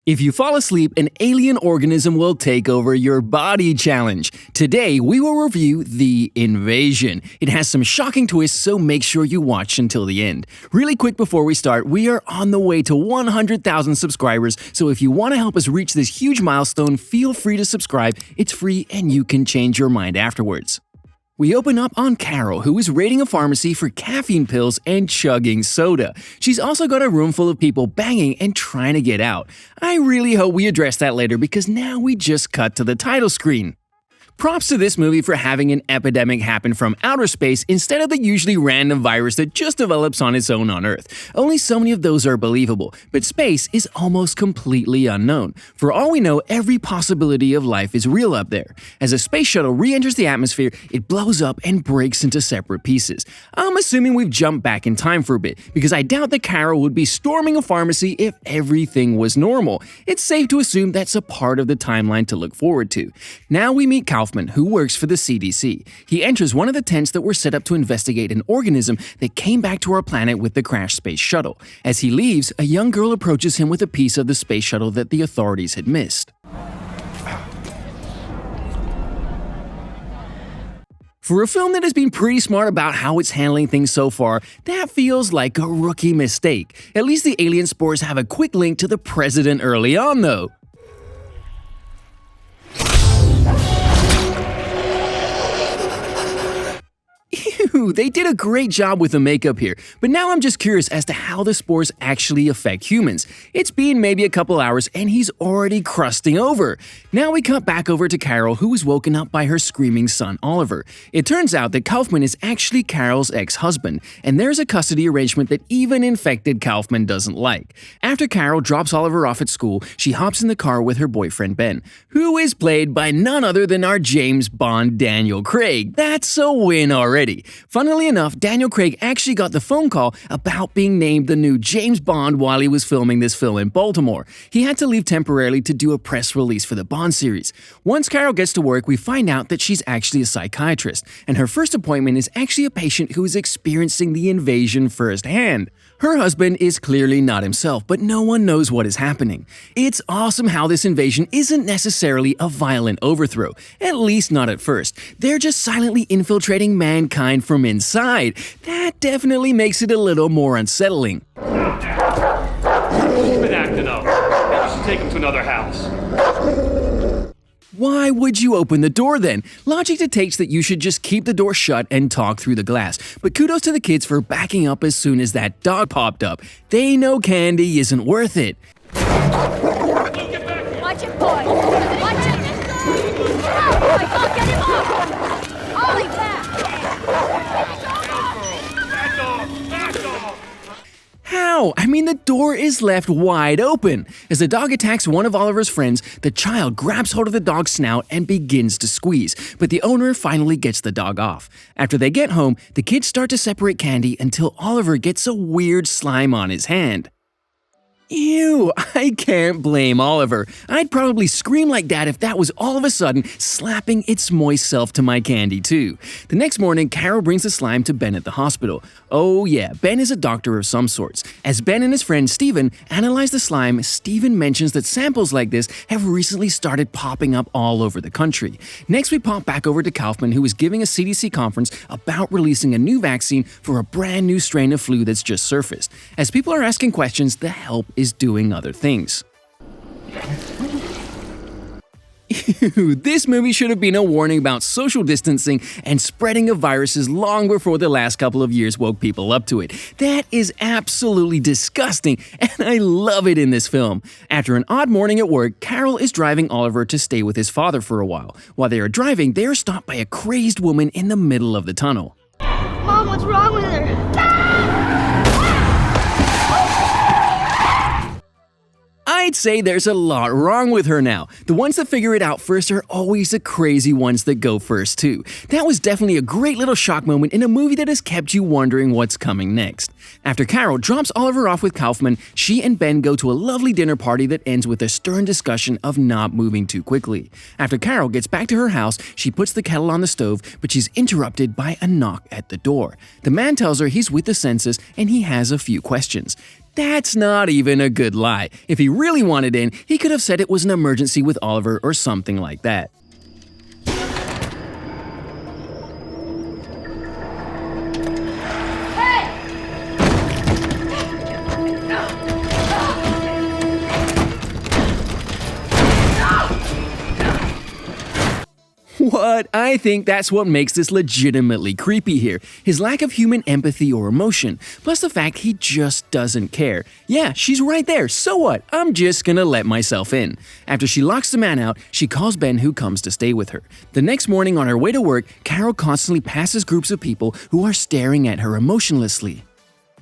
If you fall asleep, an alien organism will take over your body challenge. Today, we will review The Invasion. It has some shocking twists, so make sure you watch until the end. Really quick before we start, we are on the way to 100,000 subscribers, so if you want to help us reach this huge milestone, feel free to subscribe. It's free and you can change your mind afterwards. We open up on Carol, who is raiding a pharmacy for caffeine pills and chugging soda. She's also got a room full of people banging and trying to get out. I really hope we address that later because now we just cut to the title screen. Props to this movie for having an epidemic happen from outer space instead of the usually random virus that just develops on its own on Earth. Only so many of those are believable, but space is almost completely unknown. For all we know, every possibility of life is real up there. As a space shuttle re-enters the atmosphere, it blows up and breaks into separate pieces. I'm assuming we've jumped back in time for a bit, because I doubt that Carol would be storming a pharmacy if everything was normal. It's safe to assume that's a part of the timeline to look forward to. Now we meet Kaufman, who works for the CDC. He enters one of the tents that were set up to investigate an organism that came back to our planet with the crashed space shuttle. As he leaves, a young girl approaches him with a piece of the space shuttle that the authorities had missed. For a film that has been pretty smart about how it's handling things so far, that feels like a rookie mistake. At least the alien spores have a quick link to the president early on, though. They did a great job with the makeup here, but now I'm just curious as to how the spores actually affect humans. It's been maybe a couple hours and he's already crusting over. Now we cut back over to Carol, who was woken up by her screaming son Oliver. It turns out that Kaufman is actually Carol's ex-husband, and there's a custody arrangement that even infected Kaufman doesn't like. After Carol drops Oliver off at school, she hops in the car with her boyfriend Ben, who is played by none other than our James Bond Daniel Craig. That's a win already. Funnily enough, Daniel Craig actually got the phone call about being named the new James Bond while he was filming this film in Baltimore. He had to leave temporarily to do a press release for the Bond series. Once Carol gets to work, we find out that she's actually a psychiatrist, and her first appointment is actually a patient who is experiencing the invasion firsthand. Her husband is clearly not himself, but no one knows what is happening. It's awesome how this invasion isn't necessarily a violent overthrow, at least not at first. They're just silently infiltrating mankind from inside. That definitely makes it a little more unsettling. He's been acting up. Maybe you should take him to another house. Why would you open the door then? Logic dictates that you should just keep the door shut and talk through the glass. But kudos to the kids for backing up as soon as that dog popped up. They know candy isn't worth it. Watch it, boy! Watch it! Oh, boy! Oh, get him off! Ollie, back! Back off! How? I mean, the door is left wide open. As the dog attacks one of Oliver's friends, the child grabs hold of the dog's snout and begins to squeeze, but the owner finally gets the dog off. After they get home, the kids start to separate candy until Oliver gets a weird slime on his hand. Ew, I can't blame Oliver. I'd probably scream like that if that was all of a sudden slapping its moist self to my candy too. The next morning, Carol brings the slime to Ben at the hospital. Oh yeah, Ben is a doctor of some sorts. As Ben and his friend Steven analyze the slime, Steven mentions that samples like this have recently started popping up all over the country. Next we pop back over to Kaufman, who is giving a CDC conference about releasing a new vaccine for a brand new strain of flu that's just surfaced. As people are asking questions, the help is doing other things. Ew, this movie should have been a warning about social distancing and spreading of viruses long before the last couple of years woke people up to it. That is absolutely disgusting, and I love it in this film. After an odd morning at work, Carol is driving Oliver to stay with his father for a while. While they are driving, they are stopped by a crazed woman in the middle of the tunnel. Mom, what's wrong with her? I'd say there's a lot wrong with her now. The ones that figure it out first are always the crazy ones that go first too. That was definitely a great little shock moment in a movie that has kept you wondering what's coming next. After Carol drops Oliver off with Kaufman, she and Ben go to a lovely dinner party that ends with a stern discussion of not moving too quickly. After Carol gets back to her house, she puts the kettle on the stove, but she's interrupted by a knock at the door. The man tells her he's with the census and he has a few questions. That's not even a good lie. If he really wanted in, he could have said it was an emergency with Oliver or something like that. What? I think that's what makes this legitimately creepy here. His lack of human empathy or emotion, plus the fact he just doesn't care. Yeah, she's right there, so what? I'm just gonna let myself in. After she locks the man out, she calls Ben, who comes to stay with her. The next morning on her way to work, Carol constantly passes groups of people who are staring at her emotionlessly.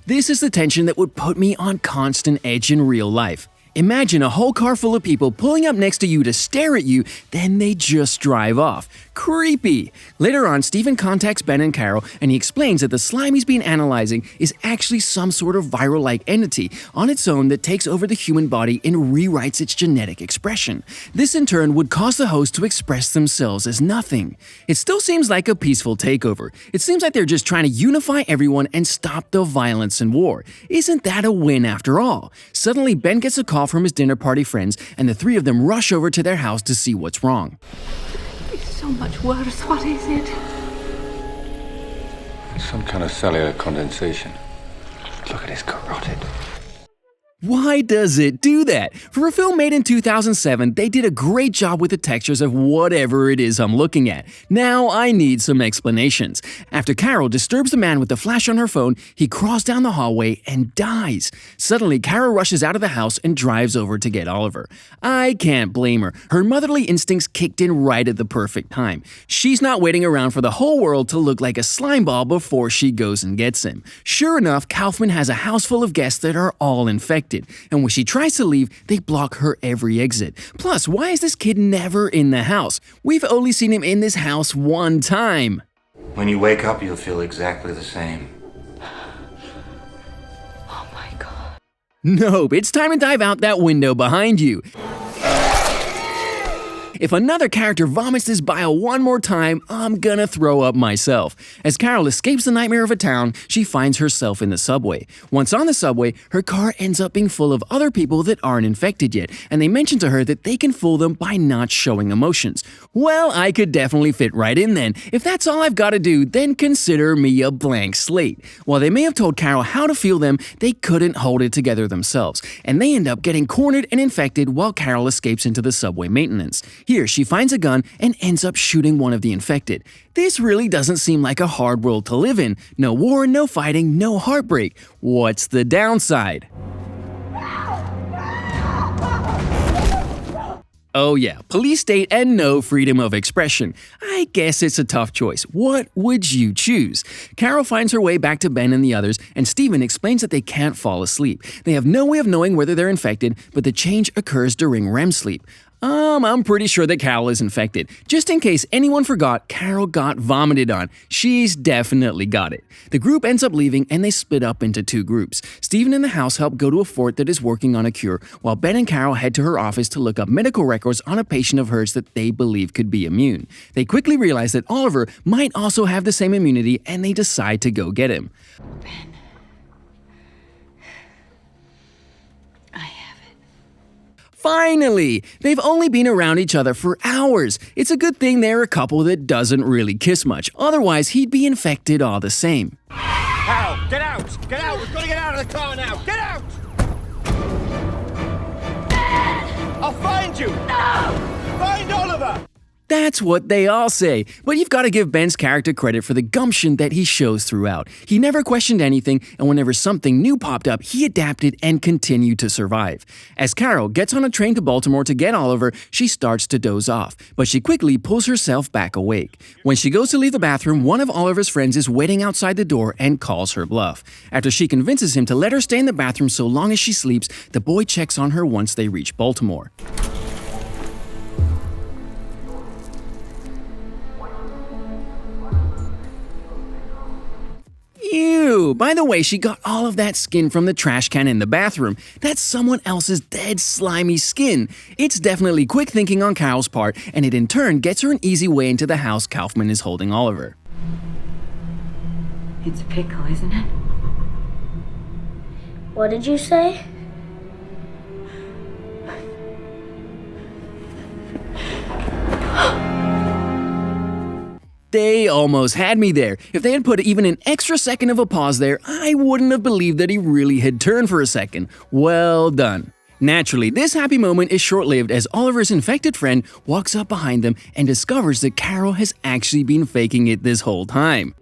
This is the tension that would put me on constant edge in real life. Imagine a whole car full of people pulling up next to you to stare at you, then they just drive off. Creepy! Later on, Steven contacts Ben and Carol, and he explains that the slime he's been analyzing is actually some sort of viral-like entity on its own that takes over the human body and rewrites its genetic expression. This in turn would cause the host to express themselves as nothing. It still seems like a peaceful takeover. It seems like they're just trying to unify everyone and stop the violence and war. Isn't that a win after all? Suddenly, Ben gets a call from his dinner party friends, and the three of them rush over to their house to see what's wrong. It's so much worse. What is it? Some kind of cellular condensation. Look at his carotid. Why does it do that? For a film made in 2007, they did a great job with the textures of whatever it is I'm looking at. Now I need some explanations. After Carol disturbs the man with the flash on her phone, he crawls down the hallway and dies. Suddenly, Carol rushes out of the house and drives over to get Oliver. I can't blame her. Her motherly instincts kicked in right at the perfect time. She's not waiting around for the whole world to look like a slime ball before she goes and gets him. Sure enough, Kaufman has a house full of guests that are all infected. And when she tries to leave, they block her every exit. Plus, why is this kid never in the house? We've only seen him in this house one time. When you wake up, you'll feel exactly the same. Oh my God. Nope, it's time to dive out that window behind you. If another character vomits this bile one more time, I'm gonna throw up myself. As Carol escapes the nightmare of a town, she finds herself in the subway. Once on the subway, her car ends up being full of other people that aren't infected yet, and they mention to her that they can fool them by not showing emotions. Well, I could definitely fit right in then. If that's all I've gotta do, then consider me a blank slate. While they may have told Carol how to feel them, they couldn't hold it together themselves, and they end up getting cornered and infected while Carol escapes into the subway maintenance. Here, she finds a gun and ends up shooting one of the infected. This really doesn't seem like a hard world to live in. No war, no fighting, no heartbreak. What's the downside? Oh yeah, police state and no freedom of expression. I guess it's a tough choice. What would you choose? Carol finds her way back to Ben and the others, and Steven explains that they can't fall asleep. They have no way of knowing whether they're infected, but the change occurs during REM sleep. I'm pretty sure that Carol is infected. Just in case anyone forgot, Carol got vomited on. She's definitely got it. The group ends up leaving and they split up into two groups. Steven and the house help go to a fort that is working on a cure, while Ben and Carol head to her office to look up medical records on a patient of hers that they believe could be immune. They quickly realize that Oliver might also have the same immunity and they decide to go get him. Ben. I have it. Finally! They've only been around each other for hours. It's a good thing they're a couple that doesn't really kiss much. Otherwise, he'd be infected all the same. Carol, get out! Get out! We've got to get out of the car now! Get out! I'll find you! No! Find Oliver! That's what they all say, but you've got to give Ben's character credit for the gumption that he shows throughout. He never questioned anything, and whenever something new popped up, he adapted and continued to survive. As Carol gets on a train to Baltimore to get Oliver, she starts to doze off, but she quickly pulls herself back awake. When she goes to leave the bathroom, one of Oliver's friends is waiting outside the door and calls her bluff. After she convinces him to let her stay in the bathroom so long as she sleeps, the boy checks on her once they reach Baltimore. Ew! By the way, she got all of that skin from the trash can in the bathroom. That's someone else's dead, slimy skin. It's definitely quick thinking on Carol's part, and it in turn gets her an easy way into the house Kaufman is holding Oliver. It's a pickle, isn't it? What did you say? They almost had me there. If they had put even an extra second of a pause there, I wouldn't have believed that he really had turned for a second. Well done. Naturally, this happy moment is short-lived as Oliver's infected friend walks up behind them and discovers that Carol has actually been faking it this whole time.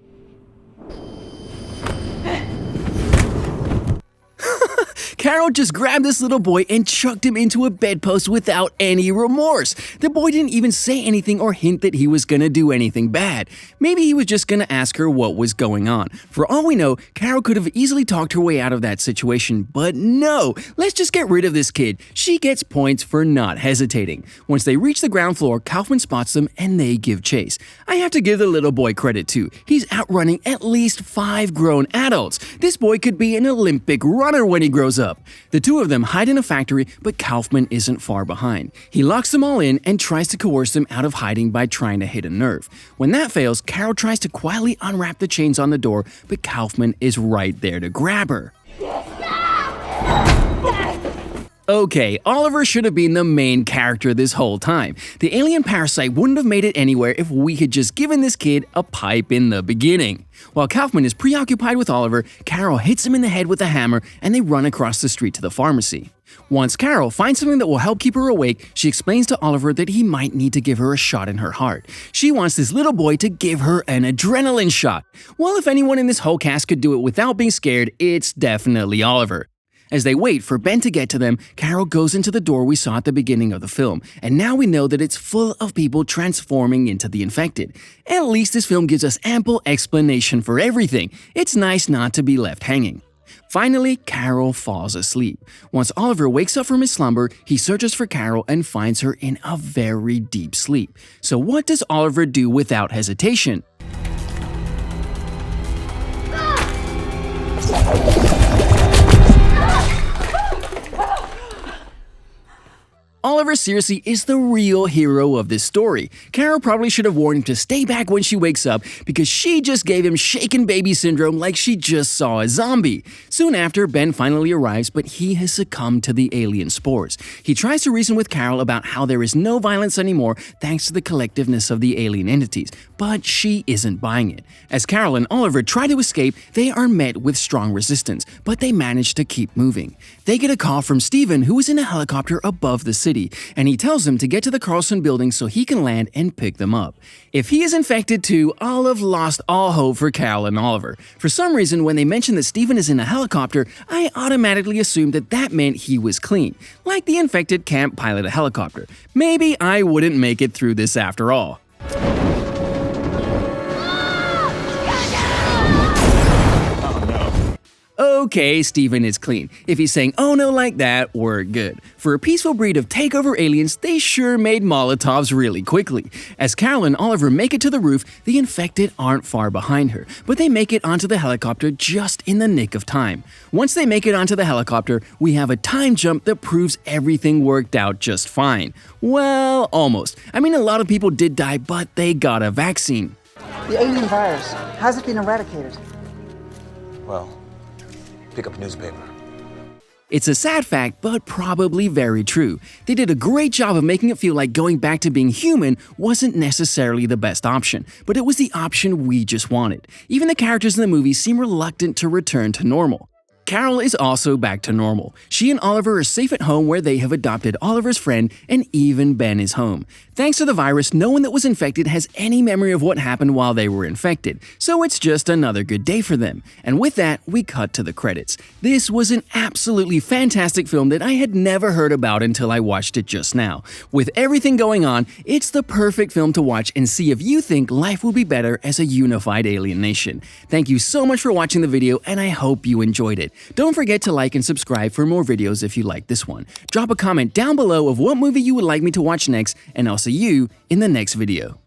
Carol just grabbed this little boy and chucked him into a bedpost without any remorse. The boy didn't even say anything or hint that he was gonna do anything bad. Maybe he was just gonna ask her what was going on. For all we know, Carol could have easily talked her way out of that situation, but no, let's just get rid of this kid. She gets points for not hesitating. Once they reach the ground floor, Kaufman spots them and they give chase. I have to give the little boy credit too. He's outrunning at least 5 grown adults. This boy could be an Olympic runner when he grows up. The two of them hide in a factory, but Kaufman isn't far behind. He locks them all in and tries to coerce them out of hiding by trying to hit a nerve. When that fails, Carol tries to quietly unwrap the chains on the door, but Kaufman is right there to grab her. Okay, Oliver should have been the main character this whole time. The alien parasite wouldn't have made it anywhere if we had just given this kid a pipe in the beginning. While Kaufman is preoccupied with Oliver, Carol hits him in the head with a hammer and they run across the street to the pharmacy. Once Carol finds something that will help keep her awake, she explains to Oliver that he might need to give her a shot in her heart. She wants this little boy to give her an adrenaline shot. Well, if anyone in this whole cast could do it without being scared, it's definitely Oliver. As they wait for Ben to get to them, Carol goes into the door we saw at the beginning of the film, and now we know that it's full of people transforming into the infected. At least this film gives us ample explanation for everything. It's nice not to be left hanging. Finally, Carol falls asleep. Once Oliver wakes up from his slumber, he searches for Carol and finds her in a very deep sleep. So what does Oliver do without hesitation? Oliver seriously is the real hero of this story. Carol probably should have warned him to stay back when she wakes up because she just gave him shaken baby syndrome like she just saw a zombie. Soon after, Ben finally arrives, but he has succumbed to the alien spores. He tries to reason with Carol about how there is no violence anymore thanks to the collectiveness of the alien entities, but she isn't buying it. As Carol and Oliver try to escape, they are met with strong resistance, but they manage to keep moving. They get a call from Steven, who is in a helicopter above the city, and he tells them to get to the Carlson building so he can land and pick them up. If he is infected too, I'll have lost all hope for Carol and Oliver. For some reason, when they mentioned that Steven is in a helicopter, I automatically assumed that that meant he was clean, like the infected can't pilot a helicopter. Maybe I wouldn't make it through this after all. Okay, Steven is clean. If he's saying oh no like that, we're good. For a peaceful breed of takeover aliens, they sure made Molotovs really quickly. As Carol and Oliver make it to the roof, the infected aren't far behind her, but they make it onto the helicopter just in the nick of time. Once they make it onto the helicopter, we have a time jump that proves everything worked out just fine. Well, almost. I mean, a lot of people did die, but they got a vaccine. The alien virus, how's it been eradicated? Well, pick up a newspaper. It's a sad fact, but probably very true. They did a great job of making it feel like going back to being human wasn't necessarily the best option, but it was the option we just wanted. Even the characters in the movie seem reluctant to return to normal. Carol is also back to normal. She and Oliver are safe at home where they have adopted Oliver's friend, and even Ben is home. Thanks to the virus, no one that was infected has any memory of what happened while they were infected, so it's just another good day for them. And with that, we cut to the credits. This was an absolutely fantastic film that I had never heard about until I watched it just now. With everything going on, it's the perfect film to watch and see if you think life would be better as a unified alien nation. Thank you so much for watching the video, and I hope you enjoyed it. Don't forget to like and subscribe for more videos if you like this one. Drop a comment down below of what movie you would like me to watch next, and I'll see you in the next video.